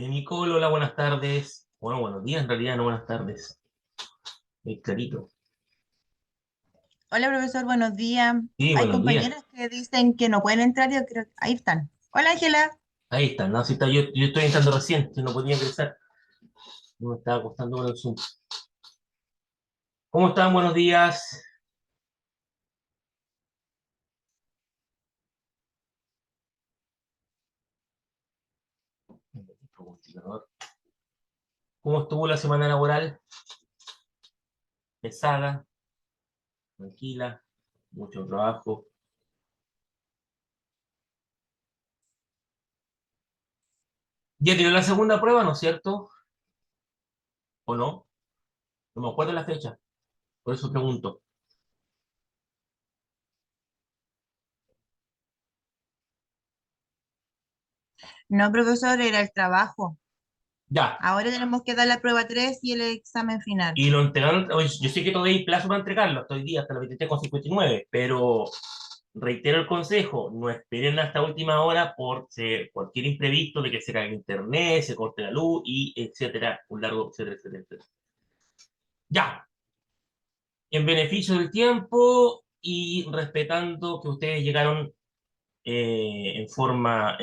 Nicole, hola, buenas tardes. Bueno, buenos días, en realidad, no buenas tardes. Clarito. Hola, profesor, buenos días. Sí, Hay buenos días. compañeras que dicen que no pueden entrar, yo creo que ahí están. Hola, Ángela. Ahí está, no, si está, yo estoy entrando recién, si no podía ingresar. No me estaba costando con el Zoom. ¿Cómo están? Buenos días. ¿Cómo estuvo la semana laboral? Pesada, tranquila, mucho trabajo. Ya tiró la segunda prueba, ¿no es cierto? ¿O no? No me acuerdo la fecha, por eso pregunto. No, profesor, era el trabajo. Ya. Ahora tenemos que dar la prueba 3 y el examen final. Y lo entregaron, oye, yo sé que todavía hay plazo para entregarlo, hasta hoy día, hasta las 23:59, pero reitero el consejo, no esperen hasta última hora por cualquier imprevisto de que se caiga internet, se corte la luz y etcétera, un largo, etcétera, etcétera, etcétera. Ya, en beneficio del tiempo y respetando que ustedes llegaron en forma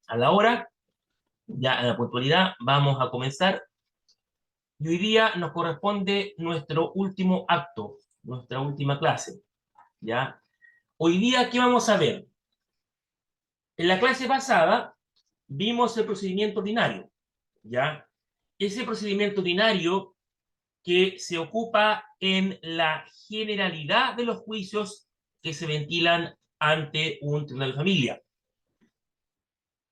a la hora, ya a la puntualidad, vamos a comenzar. Y hoy día nos corresponde nuestro último acto, nuestra última clase, ¿ya? Hoy día, ¿qué vamos a ver? En la clase pasada vimos el procedimiento ordinario, ¿ya? Ese procedimiento ordinario que se ocupa en la generalidad de los juicios que se ventilan ante un tribunal de familia.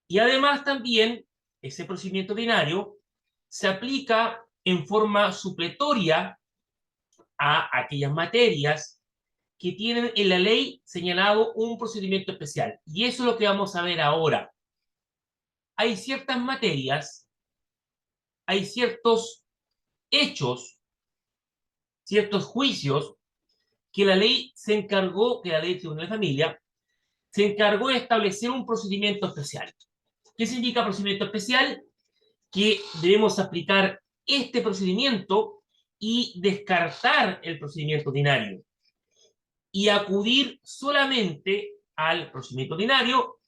Y además también ese procedimiento ordinario se aplica en forma supletoria a aquellas materias que tienen en la ley señalado un procedimiento especial. Y eso es lo que vamos a ver ahora. Hay ciertas materias, hay ciertos hechos, ciertos juicios que la ley se encargó, que la ley de Tribunal de Familia, se encargó de establecer un procedimiento especial. ¿Qué significa procedimiento especial? Que debemos aplicar este procedimiento y descartar el procedimiento ordinario y acudir solamente al procedimiento ordinario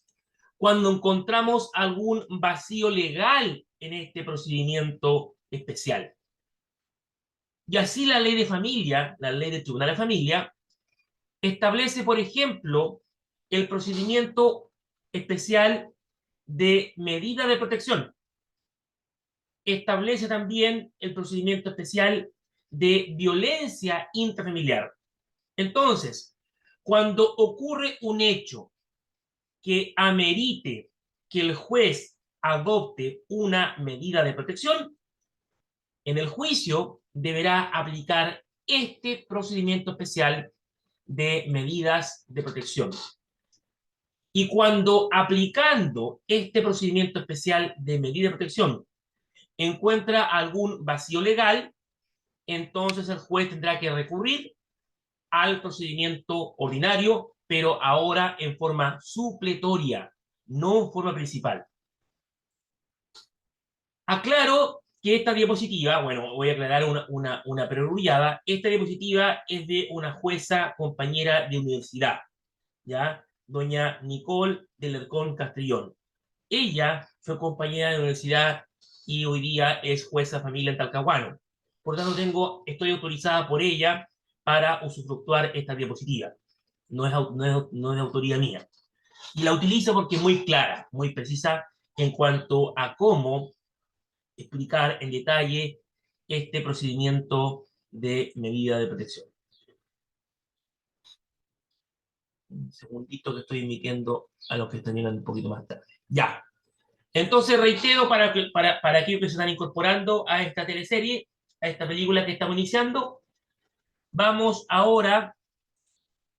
cuando encontramos algún vacío legal en este procedimiento especial. Y así la ley de familia, la ley del Tribunal de Familia, establece, por ejemplo, el procedimiento especial de medida de protección. Establece también el procedimiento especial de violencia intrafamiliar. Entonces, cuando ocurre un hecho que amerite que el juez adopte una medida de protección, en el juicio deberá aplicar este procedimiento especial de medidas de protección. Y cuando aplicando este procedimiento especial de medida de protección encuentra algún vacío legal, entonces el juez tendrá que recurrir al procedimiento ordinario, pero ahora en forma supletoria, no en forma principal. Aclaro que esta diapositiva, bueno, voy a aclarar una perogrullada, esta diapositiva es de una jueza compañera de universidad, ¿ya? Doña Nicole del Lercón Castellón. Ella fue compañera de universidad y hoy día es jueza de familia en Talcahuano. Por lo tanto, estoy autorizada por ella para usufructuar esta diapositiva. No es de autoría mía. Y la utilizo porque es muy clara, muy precisa en cuanto a cómo explicar en detalle este procedimiento de medida de protección. Un segundito que estoy emitiendo a los que están llegando un poquito más tarde. Ya. Entonces reitero para aquellos que se están incorporando a esta teleserie, a esta película que estamos iniciando, vamos ahora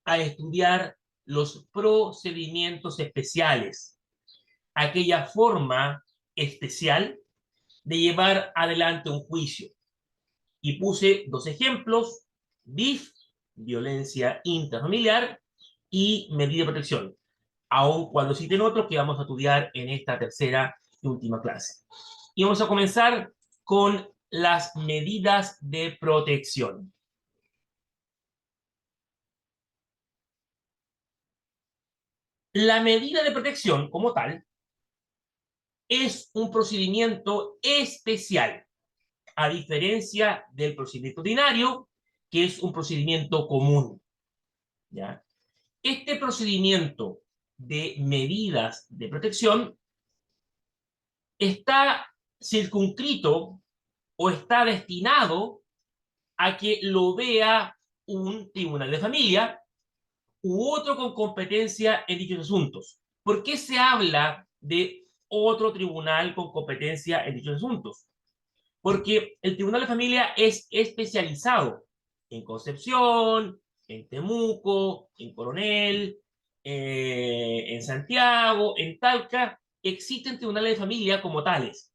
a estudiar los procedimientos especiales, aquella forma especial de llevar adelante un juicio. Y puse dos ejemplos, BIF, violencia intrafamiliar, y medida de protección, aun cuando existen otros que vamos a estudiar en esta tercera y última clase. Y vamos a comenzar con las medidas de protección. La medida de protección, como tal, es un procedimiento especial, a diferencia del procedimiento ordinario, que es un procedimiento común, ¿ya? Este procedimiento de medidas de protección está circunscrito o está destinado a que lo vea un tribunal de familia u otro con competencia en dichos asuntos. ¿Por qué se habla de otro tribunal con competencia en dichos asuntos? Porque el tribunal de familia es especializado en Concepción, en Temuco, en Coronel, en Santiago, en Talca. Existen tribunales de familia como tales,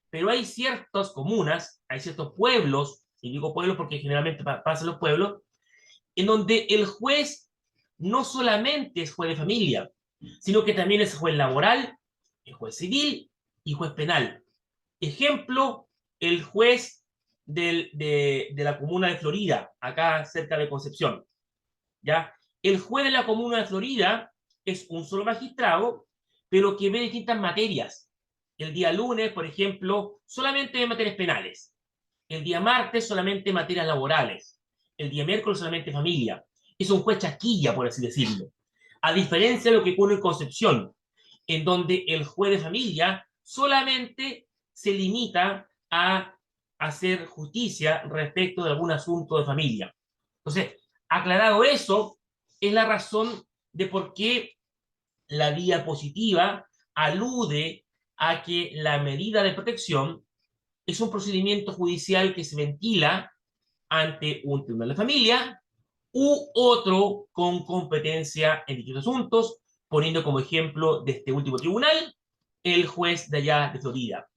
pero hay ciertas comunas, hay ciertos pueblos, y digo pueblos porque generalmente pasa en los pueblos, en donde el juez no solamente es juez de familia, sino que también es juez laboral, es juez civil y juez penal. Ejemplo, el juez de la comuna de Florida, acá cerca de Concepción, ¿ya? El juez de la comuna de Florida es un solo magistrado, pero que ve distintas materias. El día lunes, por ejemplo, solamente ve materias penales. El día martes solamente materias laborales. El día miércoles solamente familia. Es un juez chasquilla, por así decirlo. A diferencia de lo que ocurre en Concepción, en donde el juez de familia solamente se limita a hacer justicia respecto de algún asunto de familia. Entonces, aclarado eso, es la razón de por qué la diapositiva alude a que la medida de protección es un procedimiento judicial que se ventila ante un tribunal de familia u otro con competencia en dichos asuntos, poniendo como ejemplo de este último tribunal el juez de allá de Florida.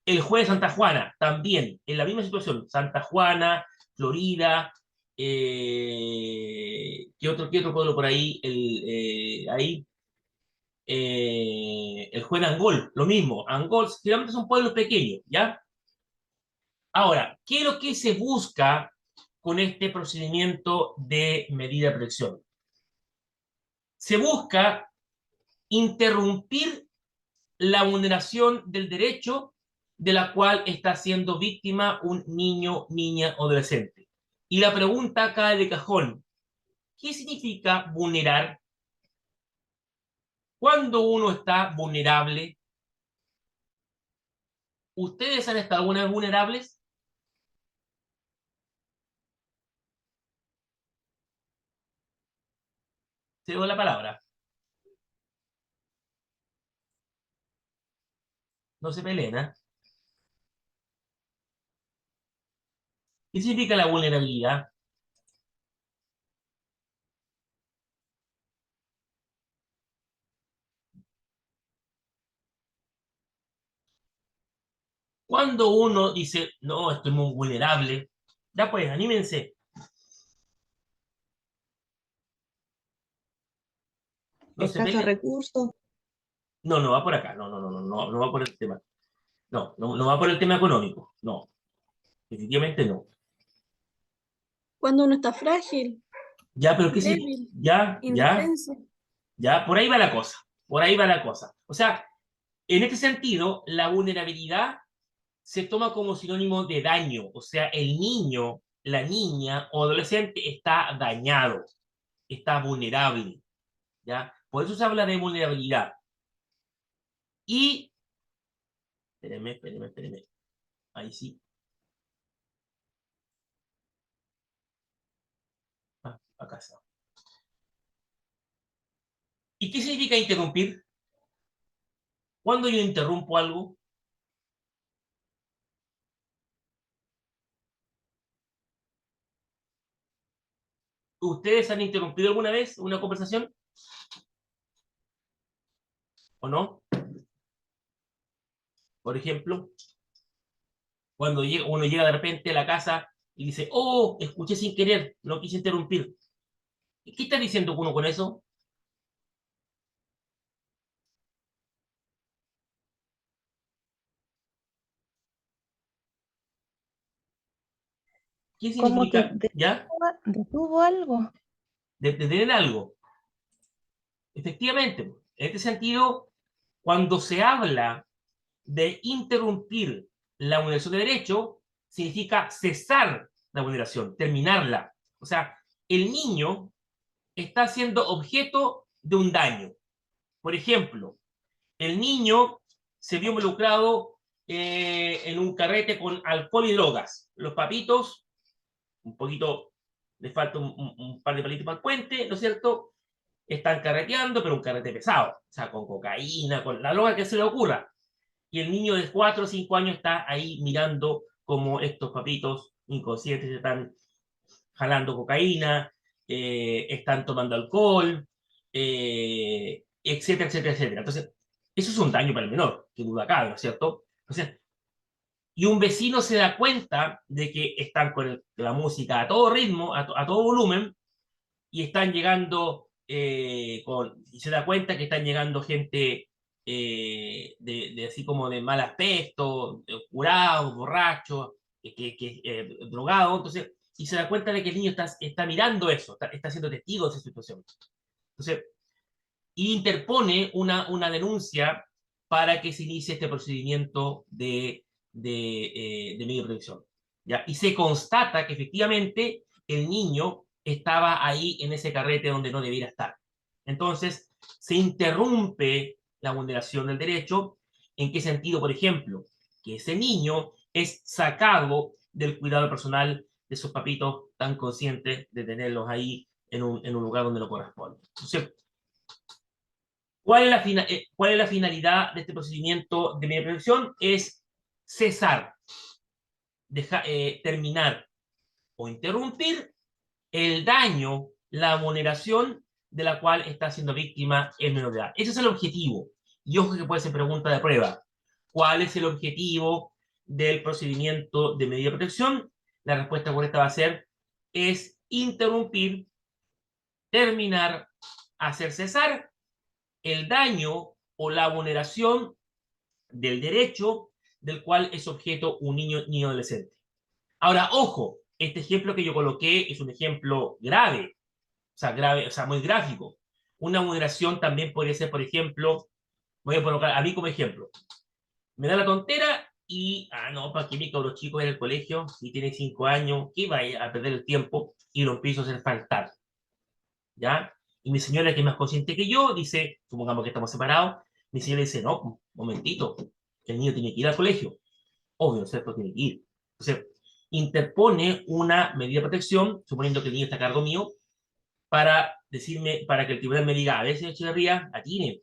El juez de Santa Juana, también, en la misma situación, Santa Juana, Florida, qué otro pueblo por ahí? El juez de Angol, lo mismo. Angol, generalmente son pueblos pequeños, ¿ya? Ahora, ¿qué es lo que se busca con este procedimiento de medida de protección? Se busca interrumpir la vulneración del derecho de la cual está siendo víctima un niño, niña o adolescente. Y la pregunta cae de cajón: ¿qué significa vulnerar? ¿Cuándo uno está vulnerable? ¿Ustedes han estado alguna vez vulnerables? Se doy la palabra. No se peleen, ¿eh? ¿Qué significa la vulnerabilidad? Cuando uno dice, no, estoy muy vulnerable, ya pues, anímense. No se Escasos peleen. recursos. No, no va por acá. No, no, no, no, no, no va por el tema. No, no, no va por el tema económico. No, definitivamente no. Cuando uno está frágil, Ya, pero ¿qué significa? débil, Ya, ya, indefenso. ya, por ahí va la cosa. Por ahí va la cosa. O sea, en este sentido, la vulnerabilidad se toma como sinónimo de daño. O sea, el niño, la niña o adolescente está dañado, está vulnerable. ¿Ya? Por eso se habla de vulnerabilidad. Y, espérenme. Ahí sí. Ah, acá está. ¿Y qué significa interrumpir? Cuando yo interrumpo algo, ¿ustedes han interrumpido alguna vez una conversación o no? Por ejemplo, cuando uno llega de repente a la casa y dice, oh, escuché sin querer, no quise interrumpir. ¿Qué está diciendo uno con eso? ¿Qué ¿Cómo que significa? ¿Ya? detuvo algo? De tener algo. Efectivamente, en este sentido, cuando se habla de interrumpir la vulneración de derecho, significa cesar la vulneración, terminarla. O sea, el niño está siendo objeto de un daño. Por ejemplo, el niño se vio involucrado en un carrete con alcohol y drogas. Los papitos, un poquito, les falta un par de palitos para el puente, ¿no es cierto? Están carreteando, pero un carrete pesado, o sea, con cocaína, con la droga que se le ocurra. Y el niño de 4 o 5 años está ahí mirando como estos papitos inconscientes están jalando cocaína, están tomando alcohol, etcétera, etcétera, etcétera. Entonces, eso es un daño para el menor, que duda cabe, ¿no es cierto? Entonces, y un vecino se da cuenta de que están con la música a todo ritmo, a todo volumen, y están llegando, y se da cuenta que están llegando gente de así como de mal aspecto, curados, borrachos, drogados, entonces, y se da cuenta de que el niño está mirando eso, está siendo testigo de esa situación. Entonces, interpone una denuncia para que se inicie este procedimiento de medio de protección. ¿Ya? Y se constata que efectivamente el niño estaba ahí en ese carrete donde no debiera estar. Entonces, se interrumpe la vulneración del derecho. ¿En qué sentido? Por ejemplo, que ese niño es sacado del cuidado personal de sus papitos tan conscientes de tenerlos ahí en un lugar donde no corresponde. Entonces, ¿cuál es la finalidad de este procedimiento de media protección? Es cesar, terminar o interrumpir el daño, la vulneración de la cual está siendo víctima el menor de edad. Ese es el objetivo. Y ojo que puede ser pregunta de prueba. ¿Cuál es el objetivo del procedimiento de medida de protección? La respuesta correcta va a ser, es interrumpir, terminar, hacer cesar el daño o la vulneración del derecho del cual es objeto un niño adolescente. Ahora, ojo, este ejemplo que yo coloqué es un ejemplo grave, o sea, muy gráfico. Una vulneración también podría ser, por ejemplo, voy a colocar a mí como ejemplo. Me da la tontera y, no, para que mi cabro chico en el colegio, si tiene 5 años, que vaya a perder el tiempo y lo empiezo a hacer faltar. ¿Ya? Y mi señora, que es más consciente que yo, dice, supongamos que estamos separados, mi señora dice, no, un momentito, que el niño tiene que ir al colegio. Obvio, ¿cierto? Tiene que ir. Entonces, interpone una medida de protección, suponiendo que el niño está a cargo mío, para decirme, para que el tribunal me diga, a ver, señor Echeverría, atine,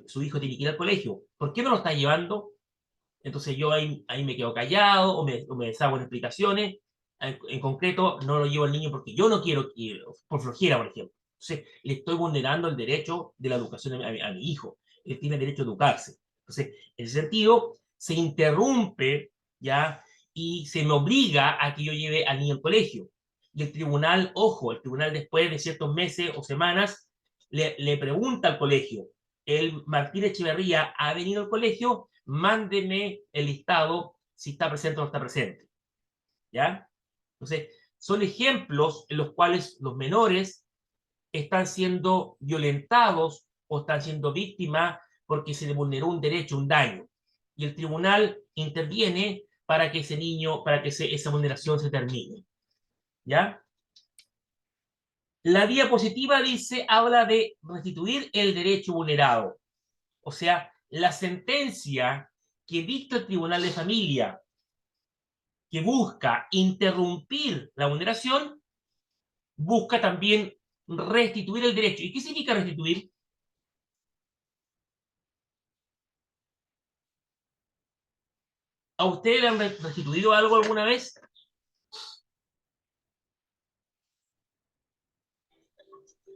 su hijo tiene que ir al colegio. ¿Por qué no lo está llevando? Entonces yo ahí me quedo callado o me deshago en explicaciones. En concreto, no lo llevo al niño porque yo no quiero ir, por flojera, por ejemplo. Entonces, le estoy vulnerando el derecho de la educación a mi hijo. Él tiene derecho a educarse. Entonces, en ese sentido, se interrumpe, ¿ya? Y se me obliga a que yo lleve al niño al colegio. Y el tribunal, ojo, el tribunal después de ciertos meses o semanas le pregunta al colegio, ¿el Martín Echeverría ha venido al colegio? Mándeme el listado si está presente o no está presente. ¿Ya? Entonces, son ejemplos en los cuales los menores están siendo violentados o están siendo víctimas porque se le vulneró un derecho, un daño. Y el tribunal interviene para que ese niño, para que esa vulneración se termine. ¿Ya? La diapositiva dice, habla de restituir el derecho vulnerado. O sea, la sentencia que dicta el Tribunal de Familia que busca interrumpir la vulneración, busca también restituir el derecho. ¿Y qué significa restituir? ¿A ustedes le han restituido algo alguna vez?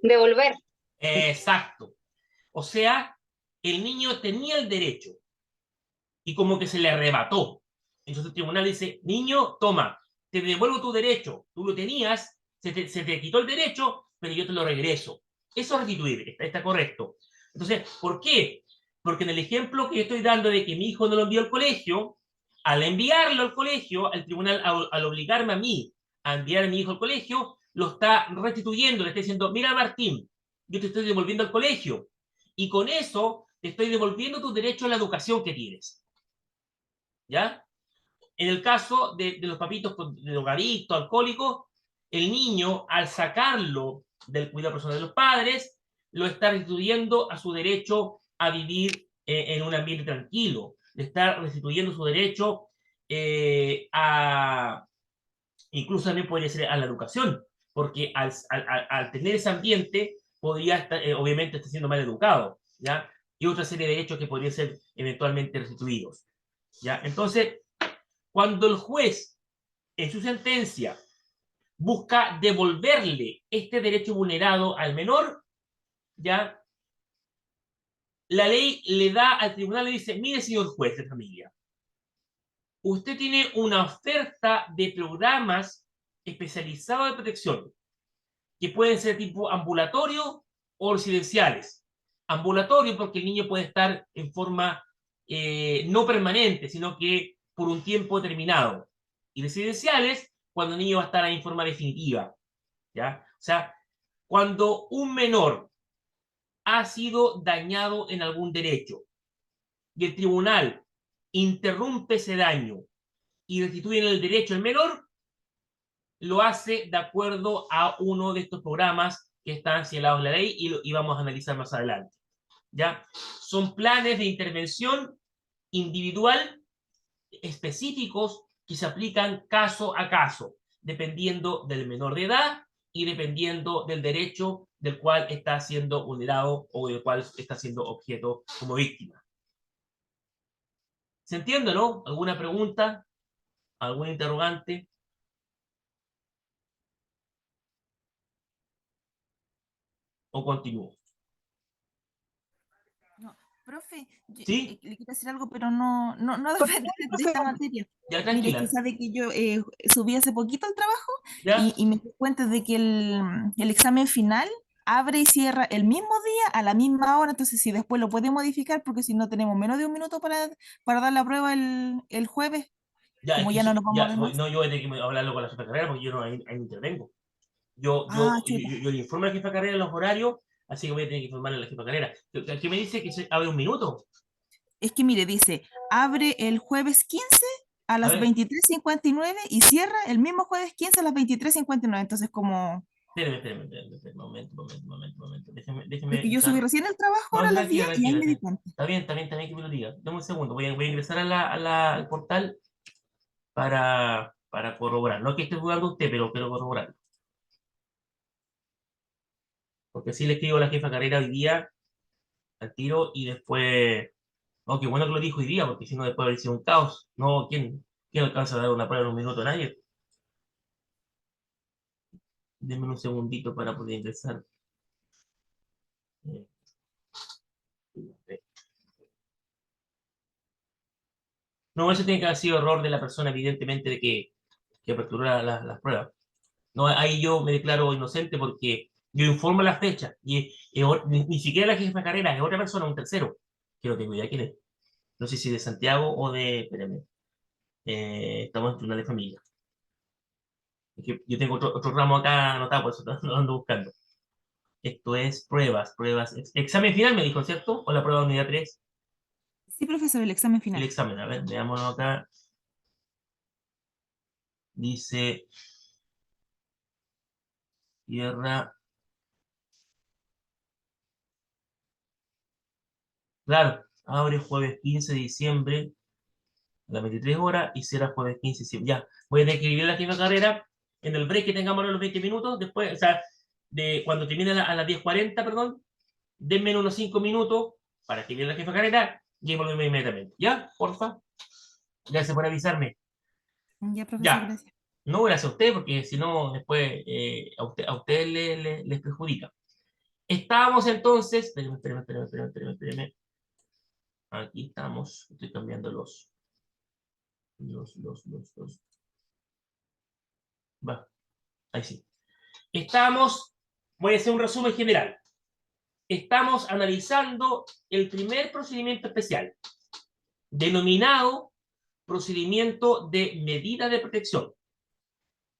Devolver. Exacto. O sea, el niño tenía el derecho y como que se le arrebató. Entonces el tribunal dice, niño, toma, te devuelvo tu derecho, tú lo tenías, se te quitó el derecho, pero yo te lo regreso. Eso es restituir, está correcto. Entonces, ¿por qué? Porque en el ejemplo que estoy dando de que mi hijo no lo envió al colegio, al enviarlo al colegio, al tribunal, al obligarme a mí a enviar a mi hijo al colegio, lo está restituyendo, le está diciendo, mira Martín, yo te estoy devolviendo al colegio, y con eso te estoy devolviendo tu derecho a la educación que tienes. ¿Ya? En el caso de los papitos de drogadictos, alcohólicos, el niño, al sacarlo del cuidado personal de los padres, lo está restituyendo a su derecho a vivir en un ambiente tranquilo, le está restituyendo su derecho a, incluso también podría ser a la educación, porque al tener ese ambiente, podría estar, obviamente, está siendo mal educado, ¿ya? Y otra serie de derechos que podrían ser eventualmente restituidos, ¿ya? Entonces, cuando el juez, en su sentencia, busca devolverle este derecho vulnerado al menor, ¿ya? La ley le da al tribunal, le dice, mire, señor juez de familia, usted tiene una oferta de programas especializados de protección, que pueden ser tipo ambulatorio o residenciales. Ambulatorio porque el niño puede estar en forma no permanente, sino que por un tiempo determinado. Y residenciales cuando el niño va a estar ahí en forma definitiva. ¿Ya? O sea, cuando un menor ha sido dañado en algún derecho y el tribunal interrumpe ese daño y restituye el derecho al menor, lo hace de acuerdo a uno de estos programas que están señalados en la ley y vamos a analizar más adelante. ¿Ya? Son planes de intervención individual específicos que se aplican caso a caso, dependiendo del menor de edad y dependiendo del derecho del cual está siendo vulnerado o del cual está siendo objeto como víctima. ¿Se entiende, no? ¿Alguna pregunta? ¿Algún interrogante? ¿O continúo? No, profe, ¿Sí? le quiero decir algo, pero no depende de esta materia. Ya, Mire, es que tranquila. sabe que yo subí hace poquito al trabajo ¿Ya? y me di cuenta de que el examen final abre y cierra el mismo día a la misma hora, entonces si después lo puede modificar, porque si no tenemos menos de un minuto para dar la prueba el jueves, Ya, es como que ya no nos vamos ya, de más. no, yo voy a tener que hablarlo con la jefa de carrera porque yo no, ahí no intervengo. Yo, Ah, yo, chuta. yo, yo le informo a la jefa de carrera en los horarios, así que voy a tener que informarle a la jefa de carrera. ¿Qué me dice que se abre un minuto? Es que mire, dice, abre el jueves 15 a A las ver, 23:59 y cierra el mismo jueves 15 a las 23:59. Entonces, como, espérame, momento. porque Déjeme yo subí entrar. recién el trabajo No, ahora a las tranquila, 10 y ahí tranquila. me di cuenta. Está bien que me lo diga. Dame un segundo, voy a ingresar al portal para corroborar. No es que esté dudando usted, pero quiero corroborar. Porque sí le escribo a la jefa de carrera hoy día al tiro y después. Oh, qué bueno que lo dijo hoy día, porque si no después habría sido un caos. No, ¿quién alcanza a dar una prueba en un minuto? Nadie. Denme un segundito para poder ingresar. Eh, No, eso tiene que haber sido error de la persona, evidentemente, que aperturó las pruebas. No, ahí yo me declaro inocente porque yo informo la fecha y ni siquiera la jefa de carrera, es otra persona, un tercero, que no tengo idea quién es. No sé si de Santiago o de, espérame, estamos en tribunal de familia. Es que yo tengo otro ramo acá anotado, por eso lo ando buscando. Esto es pruebas. Examen final me dijo, ¿cierto? O la prueba de unidad 3. Sí, profesor, el examen El final. examen, a ver, veámoslo acá. Dice, tierra. Claro, abre jueves 15 de diciembre a las 23 horas y cierra jueves 15 de diciembre. Ya, voy a tener que escribir la misma carrera en el break que tengamos ahora los 20 minutos. Después, o sea, cuando termine a las 10:40, perdón, denme unos 5 minutos para escribir la jefa de carrera y volvemos inmediatamente. ¿Ya? Porfa. Gracias por avisarme. Ya, profesor, Ya. gracias. No gracias a usted, porque si no, después a usted les perjudica. Estábamos entonces. Espérame. Aquí estamos. Estoy cambiando los. Va, ahí sí. Estamos. Voy a hacer un resumen general. Estamos analizando el primer procedimiento especial, denominado procedimiento de medida de protección.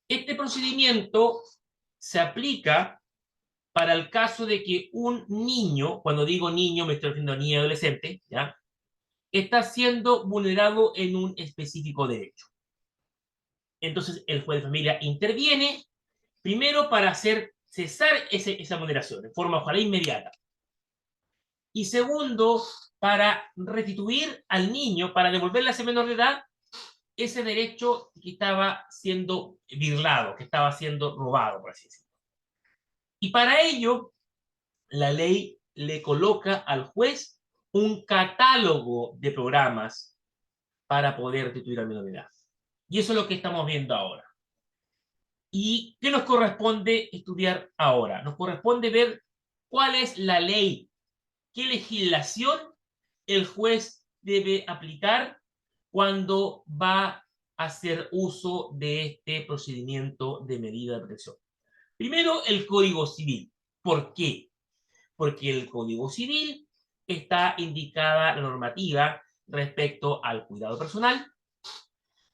Este procedimiento se aplica para el caso de que un niño, cuando digo niño me estoy refiriendo a niño y adolescente, ¿ya?, está siendo vulnerado en un específico derecho. Entonces el juez de familia interviene, primero para hacer cesar esa vulneración de forma ojalá inmediata. Y segundo, para restituir al niño, para devolverle a ese menor de edad ese derecho que estaba siendo virlado, que estaba siendo robado, por así decirlo. Y para ello, la ley le coloca al juez un catálogo de programas para poder restituir al menor de edad. Y eso es lo que estamos viendo ahora. ¿Y qué nos corresponde estudiar ahora? Nos corresponde ver cuál es la ley, qué legislación el juez debe aplicar cuando va a hacer uso de este procedimiento de medida de protección. Primero, el Código Civil. ¿Por qué? Porque el Código Civil está indicada la normativa respecto al cuidado personal,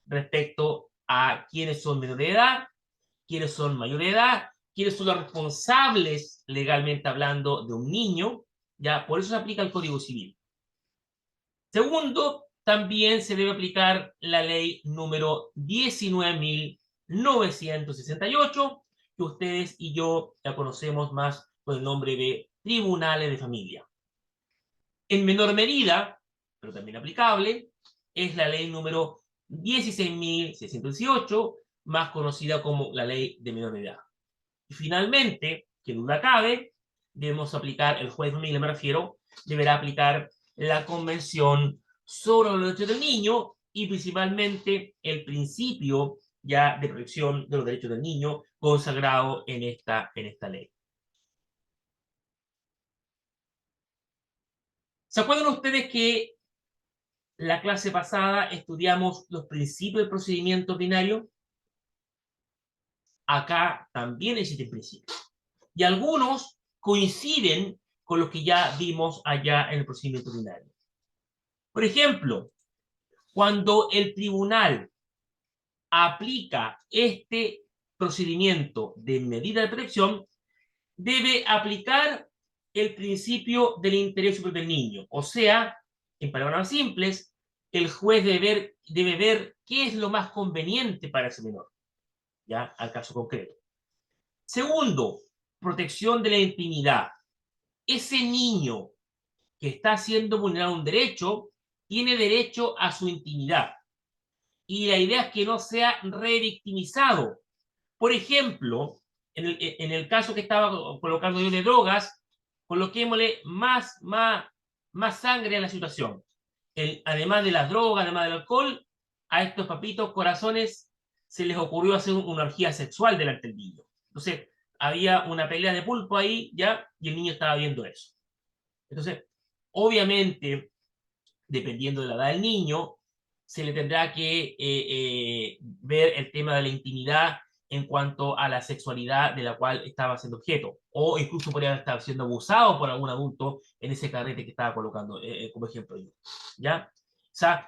respecto a quiénes son menores de edad, quiénes son mayores de edad, quiénes son los responsables legalmente hablando de un niño, ya, por eso se aplica el Código Civil. Segundo, también se debe aplicar la ley número 19.968, que ustedes y yo la conocemos más con el nombre de tribunales de familia. En menor medida, pero también aplicable, es la ley número 16.618, más conocida como la ley de menor edad. Y finalmente, que duda cabe, debemos aplicar, el juez de familia me refiero, deberá aplicar la Convención sobre los Derechos del Niño y principalmente el principio ya de protección de los derechos del niño consagrado en esta ley. ¿Se acuerdan ustedes que la clase pasada estudiamos los principios del procedimiento ordinario? Acá también existen principios. Y algunos coinciden con lo que ya vimos allá en el procedimiento ordinario. Por ejemplo, cuando el tribunal aplica este procedimiento de medida de protección, debe aplicar el principio del interés superior del niño. O sea, en palabras simples, el juez debe ver qué es lo más conveniente para ese menor, ya, al caso concreto. Segundo, protección de la intimidad. Ese niño que está siendo vulnerado un derecho, tiene derecho a su intimidad. Y la idea es que no sea revictimizado. Por ejemplo, en el caso que estaba colocando yo de drogas, coloquémosle más sangre a la situación. Además de las drogas, además del alcohol, a estos papitos corazones se les ocurrió hacer una orgía sexual delante del niño. Entonces, había una pelea de pulpo ahí, ya, y el niño estaba viendo eso. Entonces, obviamente, dependiendo de la edad del niño, se le tendrá que ver el tema de la intimidad en cuanto a la sexualidad de la cual estaba siendo objeto, o incluso podría estar siendo abusado por algún adulto en ese carrete que estaba colocando, como ejemplo yo, ¿ya? O sea,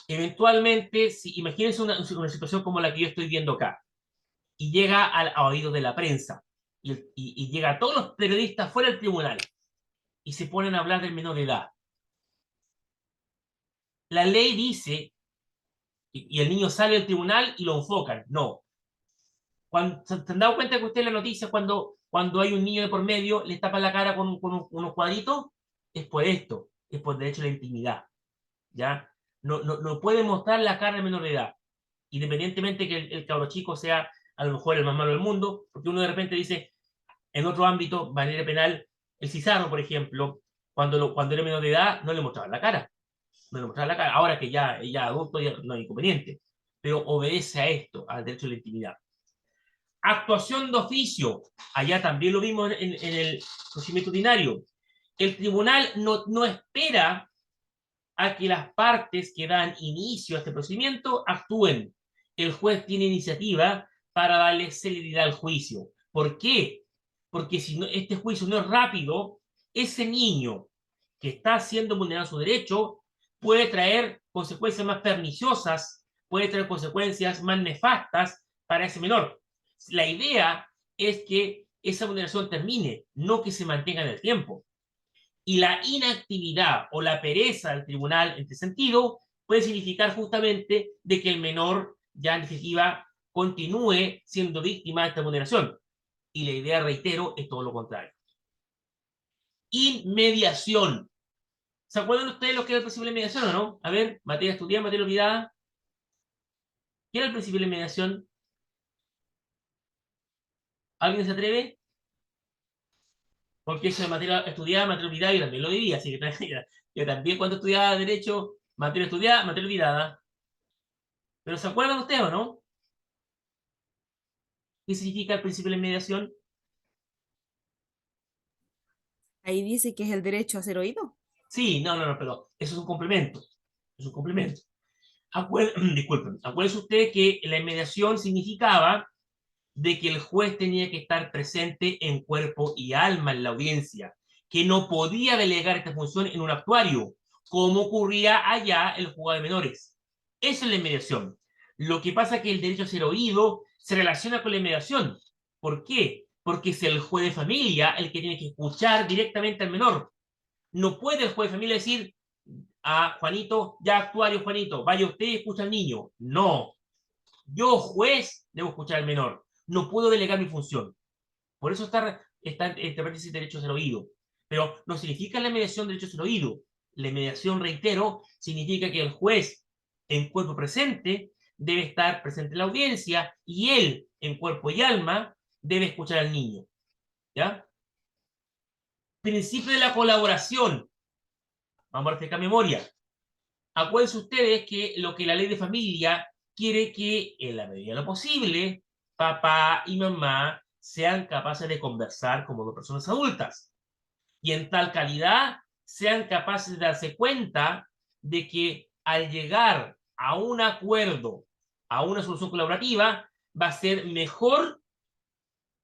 eventualmente, imagínense una situación como la que yo estoy viendo acá, y llega a oídos de la prensa, y llega a todos los periodistas fuera del tribunal, y se ponen a hablar del menor de edad. La ley dice, y el niño sale del tribunal y lo enfocan. No. ¿Se han dado cuenta que ustedes en la noticia cuando hay un niño de por medio, le tapan la cara con unos cuadritos? Es por esto, es por derecho a la intimidad. ¿Ya? No puede mostrar la cara de menor de edad, independientemente que el cabro chico sea a lo mejor el más malo del mundo, porque uno de repente dice, en otro ámbito, manera penal, el Cizarro, por ejemplo, cuando era menor de edad, no le mostraban la cara. No le mostraban la cara. Ahora que ya adulto, ya no hay inconveniente. Pero obedece a esto, al derecho a la intimidad. Actuación de oficio. Allá también lo vimos en el procedimiento ordinario. El tribunal no espera a que las partes que dan inicio a este procedimiento actúen. El juez tiene iniciativa para darle celeridad al juicio. ¿Por qué? Porque si este juicio no es rápido, ese niño que está siendo vulnerado su derecho puede traer consecuencias más perniciosas, puede traer consecuencias más nefastas para ese menor. La idea es que esa vulneración termine, no que se mantenga en el tiempo. Y la inactividad o la pereza del tribunal en este sentido puede significar justamente de que el menor ya en definitiva continúe siendo víctima de esta vulneración. Y la idea, reitero, es todo lo contrario. Inmediación. ¿Se acuerdan ustedes lo que era el principio de inmediación o no? A ver, materia estudiada, materia olvidada. ¿Qué era el principio de inmediación? ¿Alguien se atreve? Porque eso de materia estudiada, materia olvidada, yo también lo vivía, así que yo también cuando estudiaba Derecho, materia estudiada, materia olvidada. ¿Pero se acuerdan ustedes o no? ¿Qué significa el principio de inmediación? Ahí dice que es el derecho a ser oído. Sí, no, pero eso es un complemento. Es un complemento. Disculpen, acuérdense ustedes que la inmediación significaba de que el juez tenía que estar presente en cuerpo y alma en la audiencia, que no podía delegar esta función en un actuario, como ocurría allá en el juzgado de menores. Esa es la inmediación. Lo que pasa es que el derecho a ser oído se relaciona con la inmediación. ¿Por qué? Porque es el juez de familia el que tiene que escuchar directamente al menor. No puede el juez de familia decir a Juanito, ya actuario Juanito, vaya usted y escucha al niño. No. Yo, juez, debo escuchar al menor. No puedo delegar mi función. Por eso está este paréntesis derecho a ser oído. Pero no significa la mediación derecho a ser oído. La mediación, reitero, significa que el juez en cuerpo presente debe estar presente en la audiencia y él, en cuerpo y alma, debe escuchar al niño. ¿Ya? Principio de la colaboración. Vamos a refrescar memoria. Acuérdense ustedes que lo que la ley de familia quiere que, en la medida de lo posible, papá y mamá sean capaces de conversar como dos personas adultas. Y en tal calidad sean capaces de darse cuenta de que al llegar a un acuerdo, a una solución colaborativa, va a ser mejor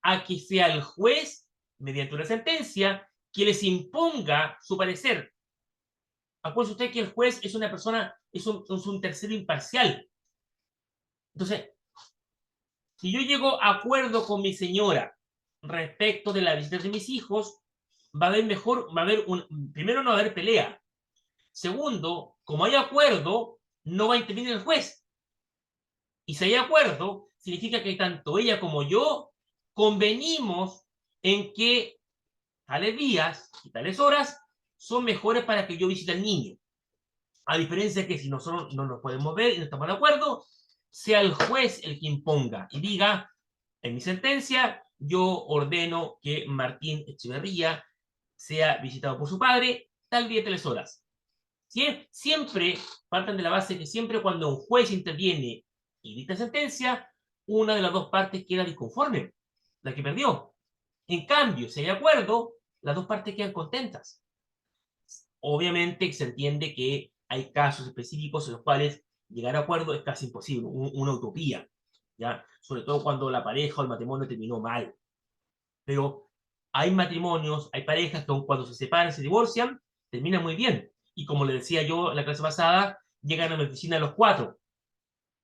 a que sea el juez, mediante una sentencia, que les imponga su parecer. Acuérdense usted que el juez es una persona, es un tercero imparcial. Entonces, si yo llego a acuerdo con mi señora respecto de la visita de mis hijos, va a haber primero no va a haber pelea. Segundo, como hay acuerdo, no va a intervenir el juez. Y si hay acuerdo, significa que tanto ella como yo convenimos en que tales días y tales horas son mejores para que yo visite al niño. A diferencia de que si nosotros no nos podemos ver y no estamos de acuerdo, sea el juez el que imponga y diga, en mi sentencia, yo ordeno que Martín Echeverría sea visitado por su padre tal día, tales horas. Siempre parten de la base que siempre cuando un juez interviene y dicta sentencia, una de las dos partes queda disconforme, la que perdió. En cambio, si hay acuerdo, las dos partes quedan contentas. Obviamente se entiende que hay casos específicos en los cuales llegar a acuerdo es casi imposible, una utopía, ¿ya? Sobre todo cuando la pareja o el matrimonio terminó mal. Pero hay matrimonios, hay parejas que cuando se separan, se divorcian, terminan muy bien. Y como le decía yo en la clase pasada, llegan a la oficina los cuatro,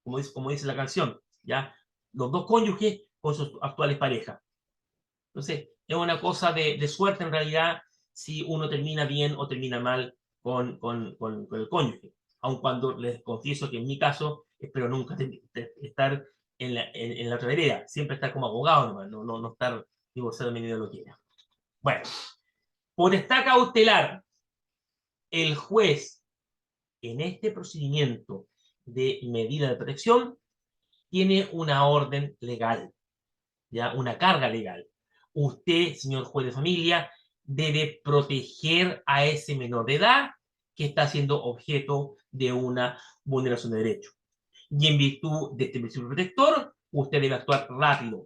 como dice la canción, ¿ya? Los dos cónyuges con sus actuales parejas. Entonces, es una cosa de suerte en realidad si uno termina bien o termina mal con el cónyuge. Aun cuando les confieso que en mi caso espero nunca estar en la otra vereda, siempre estar como abogado nomás, no estar divorciado en medio de lo que era. Bueno, potestad cautelar. El juez en este procedimiento de medida de protección tiene una orden legal, ¿ya? Una carga legal. Usted, señor juez de familia, debe proteger a ese menor de edad que está siendo objeto de una vulneración de derecho. Y en virtud de este principio protector, usted debe actuar rápido.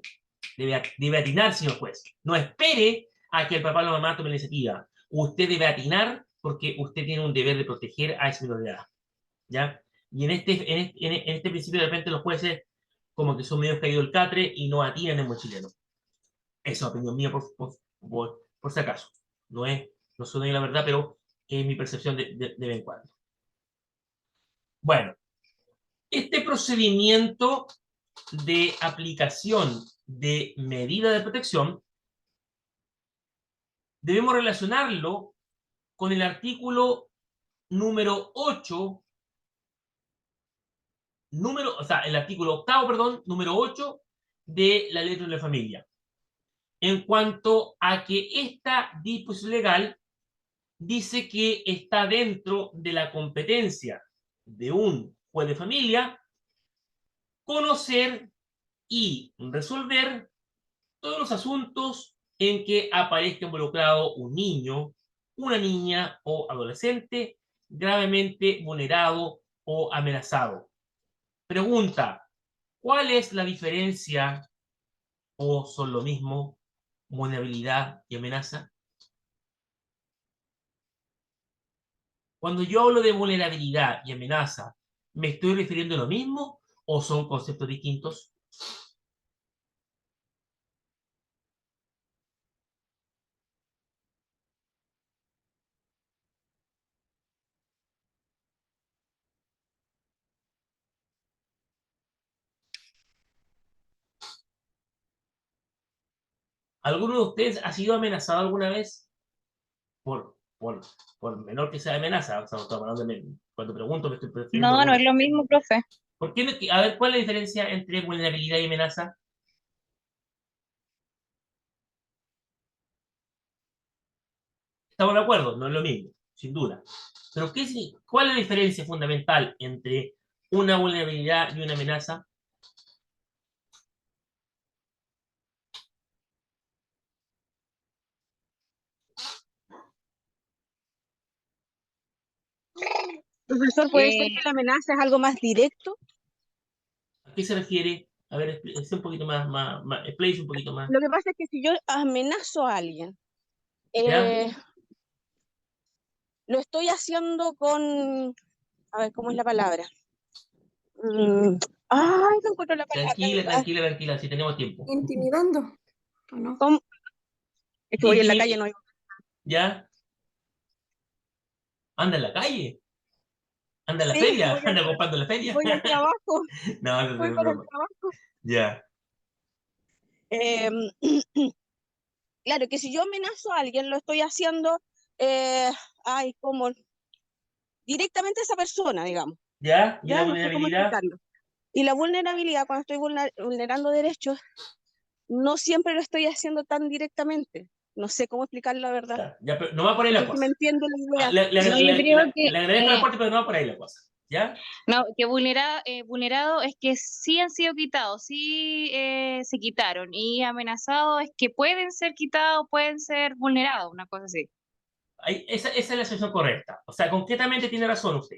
Debe atinar, señor juez. No espere a que el papá o la mamá tome la iniciativa. Usted debe atinar porque usted tiene un deber de proteger a ese menor de edad. ¿Ya? Y en este principio, de repente, los jueces como que son medio caídos del catre y no atinan en buen chileno. Esa es opinión mía, por si acaso. No soy la verdad, pero es mi percepción de vez en cuando. Bueno, este procedimiento de aplicación de medida de protección, debemos relacionarlo con el artículo número 8, o sea, el artículo 8, perdón, número 8 de la Ley de la Familia. En cuanto a que esta disposición legal dice que está dentro de la competencia de un juez de familia conocer y resolver todos los asuntos en que aparezca involucrado un niño, una niña o adolescente gravemente vulnerado o amenazado. Pregunta, ¿cuál es la diferencia o son lo mismo vulnerabilidad y amenaza? Cuando yo hablo de vulnerabilidad y amenaza, ¿me estoy refiriendo a lo mismo o son conceptos distintos? ¿Alguno de ustedes ha sido amenazado alguna vez? Por menor que sea amenaza. O sea, cuando pregunto me estoy refiriendo No, a no uno. es lo mismo, profe. ¿Por qué a ver, ¿cuál es la diferencia entre vulnerabilidad y amenaza? Estamos de acuerdo, no es lo mismo, sin duda. Pero ¿cuál es la diferencia fundamental entre una vulnerabilidad y una amenaza? Profesor, ¿puede ser que la amenaza es algo más directo? ¿A qué se refiere? A ver, es un poquito más, explayes un poquito más. Lo que pasa es que si yo amenazo a alguien, ¿Ya? lo estoy haciendo con, a ver, ¿cómo es la palabra? Mm, Ay, no encuentro la palabra. Tranquila, si tenemos tiempo. Intimidando, ¿o no? ¿Cómo? Es que voy en la calle, no hay. ¿Ya? ¿Anda en la calle? ¿Anda en la Sí, feria? ¿Anda comprando en la feria? voy al trabajo, No, no voy es para el broma. trabajo. Ya. Eh, claro, que si yo amenazo a alguien, lo estoy haciendo, eh, ay, como directamente a esa persona, digamos. ¿Ya? ¿Y la Ya no sé cómo vulnerabilidad? explicarlo. Y la vulnerabilidad, cuando estoy vulnerando derechos, no siempre lo estoy haciendo tan directamente. No sé cómo explicar la verdad. Ya, pero no va por ahí No la sé si me cosa. entiende la idea. No, yo creo que Le agradezco el aporte, pero no va por ahí la cosa. ¿Ya? no, que vulnerado es que sí han sido quitados, sí se quitaron, y amenazado es que pueden ser quitados, pueden ser vulnerados, una cosa así. Esa es la expresión correcta. O sea, concretamente tiene razón usted.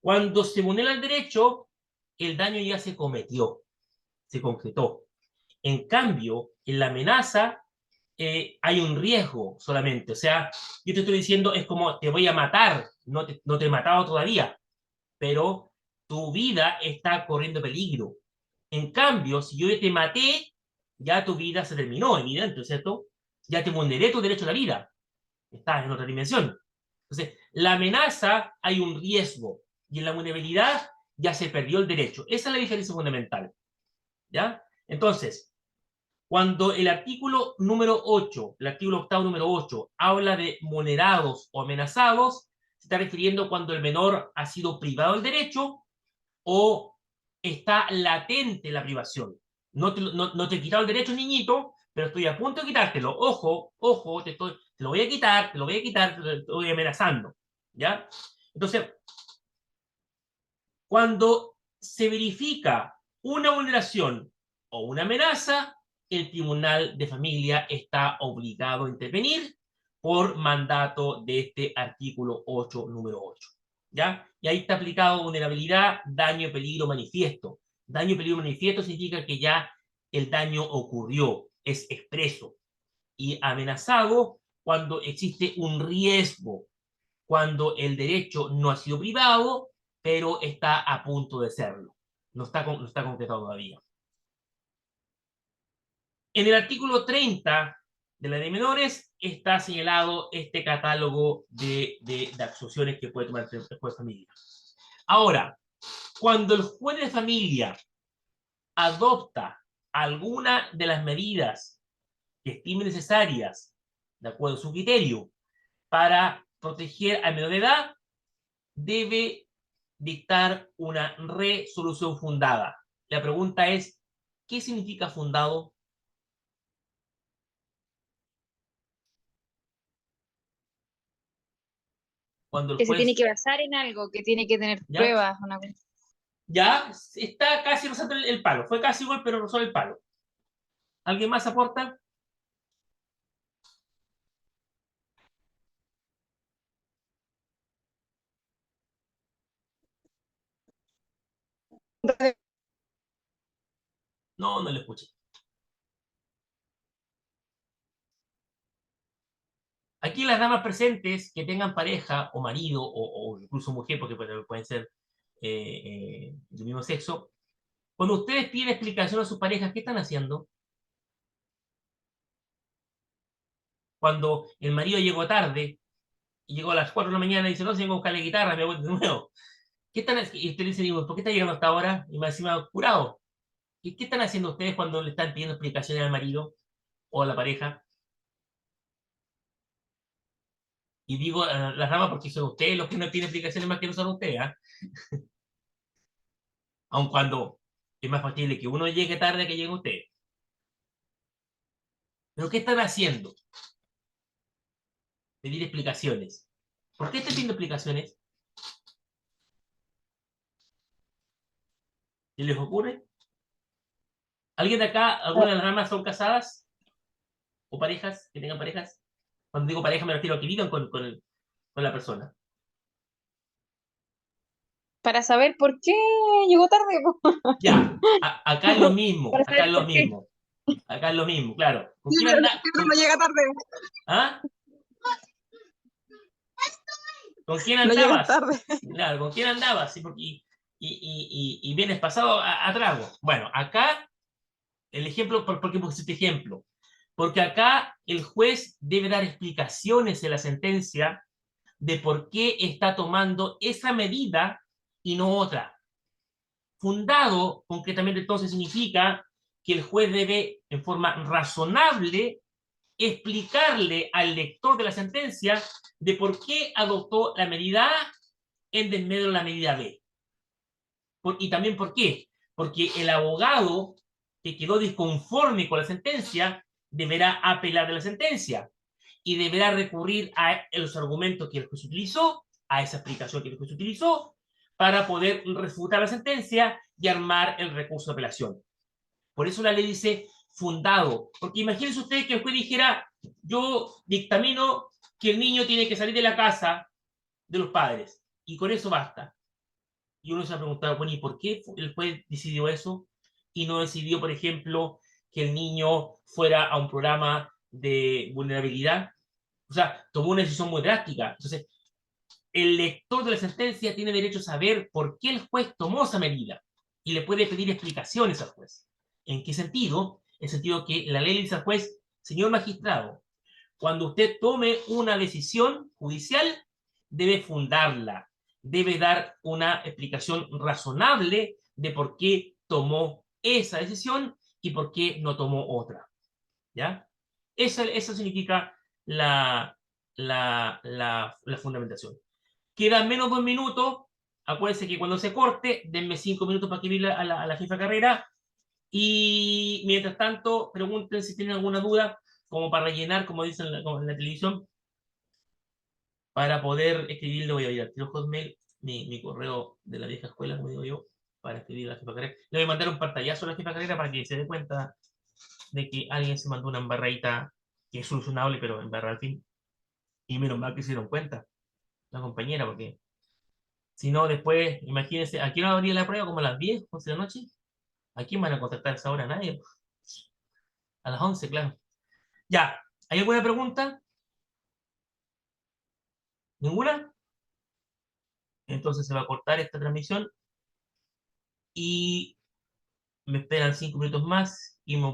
Cuando se vulnera el derecho, el daño ya se cometió, se concretó. En cambio, en la amenaza hay un riesgo solamente. O sea, yo te estoy diciendo, es como te voy a matar, no te he matado todavía, pero tu vida está corriendo peligro. En cambio, si yo te maté, ya tu vida se terminó, evidente, ¿cierto? Ya te vulneré tu derecho a la vida. Estás en otra dimensión. Entonces, la amenaza hay un riesgo y en la vulnerabilidad ya se perdió el derecho. Esa es la diferencia fundamental. ¿Ya? Entonces, cuando el artículo número 8, el artículo octavo número 8, habla de vulnerados o amenazados, se está refiriendo cuando el menor ha sido privado del derecho o está latente la privación. No te he quitado el derecho, niñito, pero estoy a punto de quitártelo. Ojo, te lo voy a quitar, te lo voy a quitar, te estoy amenazando. ¿Ya? Entonces, cuando se verifica una vulneración o una amenaza, el Tribunal de Familia está obligado a intervenir por mandato de este artículo 8, número 8. ¿Ya? Y ahí está aplicado vulnerabilidad, daño, peligro, manifiesto. Daño, peligro, manifiesto significa que ya el daño ocurrió, es expreso. Y amenazado cuando existe un riesgo, cuando el derecho no ha sido privado, pero está a punto de serlo. No está concretado todavía. En el artículo 30 de la ley de menores está señalado este catálogo de acciones que puede tomar el juez de familia. Ahora, cuando el juez de familia adopta alguna de las medidas que estime necesarias, de acuerdo a su criterio, para proteger al menor de edad, debe dictar una resolución fundada. La pregunta es, ¿qué significa fundado? Cuando el Que se tiene juez que basar en algo, que tiene que tener ¿ya? pruebas. Una cosa. Ya está casi rozando el palo. Fue casi igual, pero rozó el palo. ¿Alguien más aporta? No, no lo escuché. Aquí las damas presentes que tengan pareja o marido o incluso mujer, porque pueden ser del mismo sexo, cuando ustedes piden explicación a sus parejas, ¿qué están haciendo? Cuando el marido llegó tarde y llegó a las 4 de la mañana y dice, no, si vengo a buscar la guitarra, me voy de nuevo. ¿Qué están haciendo? Y usted dice, digo, ¿por qué está llegando hasta ahora? Y más encima curado. ¿Qué están haciendo ustedes cuando le están pidiendo explicaciones al marido o a la pareja? Y digo las ramas porque son ustedes los que no tienen explicaciones más que no son ustedes, ¿ah? Aun cuando es más factible que uno llegue tarde que llegue usted. ¿Pero qué están haciendo? Pedir explicaciones. ¿Por qué están pidiendo explicaciones? ¿Qué les ocurre? ¿Alguien de acá, alguna de las ramas son casadas? ¿O parejas? ¿Que tengan parejas? Cuando digo pareja me refiero a que vivan con la persona. Para saber por qué llegó tarde, po. Ya, acá es lo mismo, Para acá saber es lo por qué. mismo. Acá es lo mismo, claro. ¿Con Sí, quién pero anda? siempre no llega tarde. ¿Ah? ¿Con quién No llegas andabas? tarde. Claro, ¿con quién andabas? Sí, y vienes pasado a trago. Bueno, acá, el ejemplo, ¿por qué puse este ejemplo? Porque acá el juez debe dar explicaciones en la sentencia de por qué está tomando esa medida y no otra. Fundado, concretamente, entonces significa que el juez debe, en forma razonable, explicarle al lector de la sentencia de por qué adoptó la medida A en desmedro de la medida B. Y también por qué. Porque el abogado que quedó disconforme con la sentencia deberá apelar de la sentencia y deberá recurrir a los argumentos que el juez utilizó, a esa explicación que el juez utilizó, para poder refutar la sentencia y armar el recurso de apelación. Por eso la ley dice fundado. Porque imagínense ustedes que el juez dijera, yo dictamino que el niño tiene que salir de la casa de los padres. Y con eso basta. Y uno se ha preguntado, bueno, ¿y por qué el juez decidió eso? Y no decidió, por ejemplo, que el niño fuera a un programa de vulnerabilidad. O sea, tomó una decisión muy drástica. Entonces, el lector de la sentencia tiene derecho a saber por qué el juez tomó esa medida y le puede pedir explicaciones al juez. ¿En qué sentido? En el sentido que la ley le dice al juez, señor magistrado, cuando usted tome una decisión judicial, debe fundarla, debe dar una explicación razonable de por qué tomó esa decisión y por qué no tomó otra. ¿Ya? Eso significa la fundamentación. Quedan menos de un minuto. Acuérdense que cuando se corte, denme 5 minutos para escribir a la jefa carrera. Y mientras tanto, pregunten si tienen alguna duda, como para rellenar, como dicen como en la televisión, para poder escribirlo. Voy a ir al tiro Hotmail, mi correo de la vieja escuela, como digo yo, para escribir a la jefa carrera. Le voy a mandar un pantallazo a la jefa carrera para que se dé cuenta de que alguien se mandó una embarradita que es solucionable, pero embarra al fin. Y menos mal que se dieron cuenta la compañera, porque si no, después, imagínense, ¿a qué hora abría la prueba? ¿Como a las 10, 11 de la noche? ¿A quién van a contactar a esa hora? Nadie. A las 11, claro. Ya, ¿hay alguna pregunta? ¿Ninguna? Entonces se va a cortar esta transmisión y me esperan 5 minutos más y me